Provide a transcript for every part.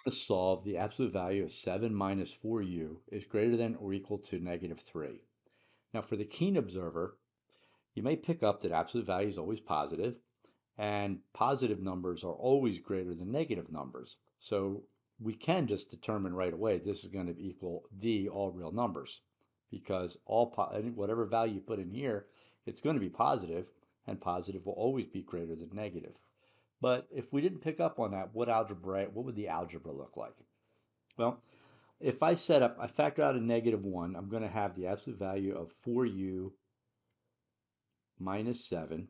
to solve the absolute value of 7 minus 4u is greater than or equal to negative 3. Now, for the keen observer, you may pick up that absolute value is always positive, and positive numbers are always greater than negative numbers. So we can just determine right away this is going to equal D, all real numbers, because whatever value you put in here, it's going to be positive, and positive will always be greater than negative. But if we didn't pick up on that, what would the algebra look like? Well, if I factor out a -1, I'm going to have the absolute value of 4u minus 7.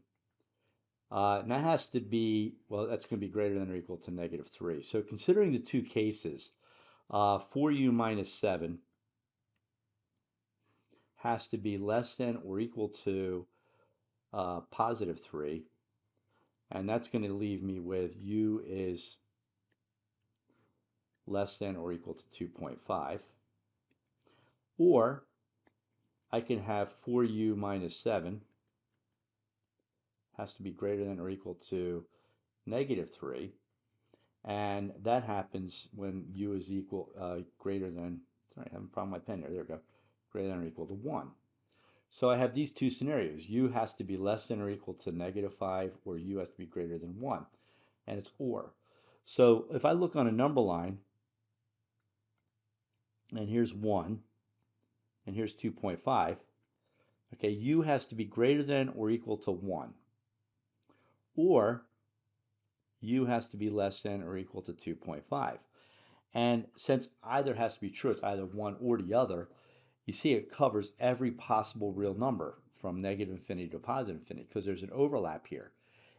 And that has to be, well, that's going to be greater than or equal to negative 3. So considering the two cases, 4u minus 7 has to be less than or equal to positive 3. And that's going to leave me with u is less than or equal to 2.5. Or I can have 4u minus 7 has to be greater than or equal to negative 3. And that happens when u is greater than, sorry, I have a problem with my pen here, there we go, greater than or equal to 1. So I have these two scenarios. U has to be less than or equal to -5, or u has to be greater than 1. And it's or. So if I look on a number line, and here's 1, and here's 2.5, okay, u has to be greater than or equal to 1. Or u has to be less than or equal to 2.5. And since either has to be true, it's either one or the other, you see it covers every possible real number from negative infinity to positive infinity because there's an overlap here.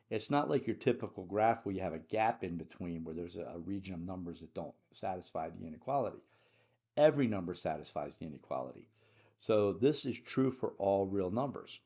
It's not like your typical graph where you have a gap in between where there's a region of numbers that don't satisfy the inequality. Every number satisfies the inequality. So this is true for all real numbers.